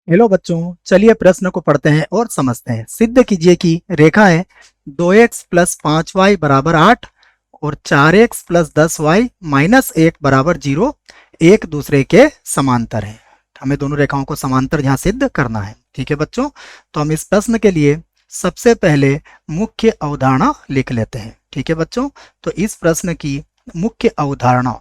Hello बच्चों, चलिए प्रश्न को पढ़ते हैं और समझते हैं। सिद्ध कीजिए कि रेखाएं 2x प्लस 5y बराबर 8 और 4x प्लस 10y माइनस 1 बराबर 0 एक दूसरे के समांतर हैं। हमें दोनों रेखाओं को समांतर यहाँ सिद्ध करना है। ठीक है बच्चों, तो हम इस प्रश्न के लिए सबसे पहले मुख्य अवधारणा लिख लेते हैं। ठीक है बच्चों, तो इस प्रश्न की मुख्य अवधारणा,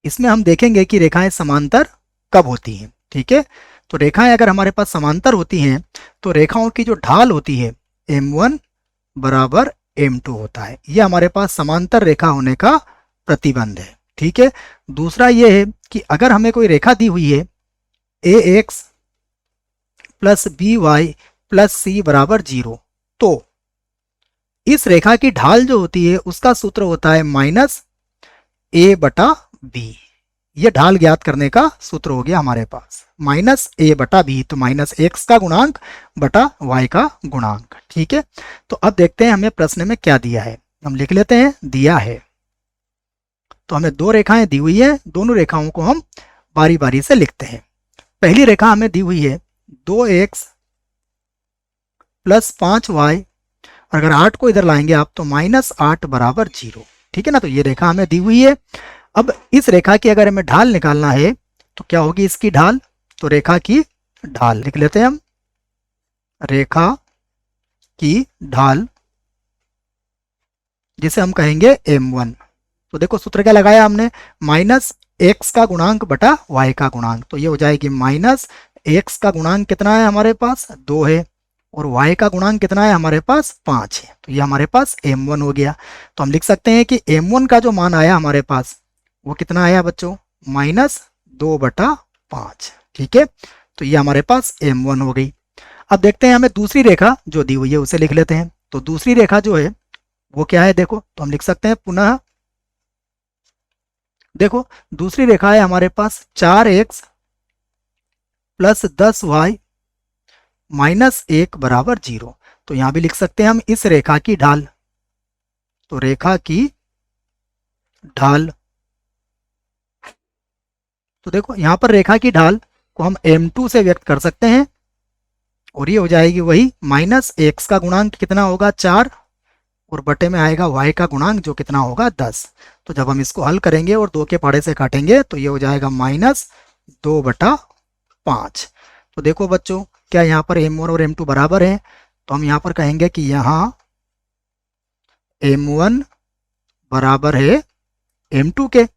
इसमें हम देखेंगे कि रेखाएं समांतर कब होती हैं। ठीक है, तो रेखाएं अगर हमारे पास समांतर होती हैं तो रेखाओं की जो ढाल होती है m1 बराबर m2 होता है। ये हमारे पास समांतर रेखा होने का प्रतिबंध है। ठीक है, दूसरा ये है कि अगर हमें कोई रेखा दी हुई है ax plus by plus c बराबर 0, तो इस रेखा की ढाल जो होती है उसका सूत्र होता है माइनस a बटा b। ये ढाल ज्ञात करने का सूत्र हो गया हमारे पास, माइनस ए बटा बी, तो माइनस एक्स का गुणांक बटा वाई का गुणांक। ठीक है, तो अब देखते हैं हमें प्रश्न में क्या दिया है। हम लिख लेते हैं दिया है। तो हमें दो रेखाएं दी हुई है, दोनों रेखाओं को हम बारी बारी से लिखते हैं। पहली रेखा हमें दी हुई है 2x प्लस 5y, अगर 8 को इधर लाएंगे आप तो माइनस 8 बराबर 0। ठीक है ना, तो ये रेखा हमें दी हुई है। अब इस रेखा की अगर हमें ढाल निकालना है तो क्या होगी इसकी ढाल, तो रेखा की ढाल लिख लेते हैं हम। रेखा की ढाल जिसे हम कहेंगे m1। तो देखो सूत्र क्या लगाया हमने, माइनस एक्स का गुणांक बटा वाई का गुणांक, तो ये हो जाएगी माइनस एक्स का गुणांक कितना है हमारे पास 2 है और y का गुणांक कितना है हमारे पास 5 है, तो ये हमारे पास m1 हो गया। तो हम लिख सकते हैं कि m1 का जो मान आया हमारे पास वो कितना आया बच्चों, माइनस 2/5। ठीक है, तो ये हमारे पास m1 हो गई। अब देखते हैं हमें दूसरी रेखा जो दी हुई है उसे लिख लेते हैं। तो दूसरी रेखा जो है वो क्या है, देखो तो हम लिख सकते हैं पुनः, देखो दूसरी रेखा है हमारे पास 4x प्लस 10y माइनस 1 बराबर 0। तो यहां भी लिख सकते हैं हम इस रेखा की ढाल, तो रेखा की ढाल, तो देखो यहां पर रेखा की ढाल को हम m2 से व्यक्त कर सकते हैं और ये हो जाएगी वही माइनस एक्स का गुणांक कितना होगा 4 और बटे में आएगा y का गुणांक जो कितना होगा 10। तो जब हम इसको हल करेंगे और 2 के पहाड़े से काटेंगे तो ये हो जाएगा माइनस 2/5। तो देखो बच्चों, क्या यहाँ पर m1 और m2 बराबर है, तो हम यहाँ पर कहेंगे कि यहाँ m1 बराबर है m2 के,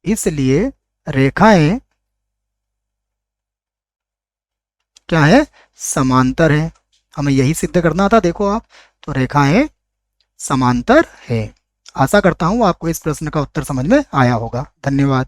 इसलिए रेखाएं क्या है, समांतर है। हमें यही सिद्ध करना था, देखो आप, तो रेखाएं समांतर है। आशा करता हूं आपको इस प्रश्न का उत्तर समझ में आया होगा। धन्यवाद।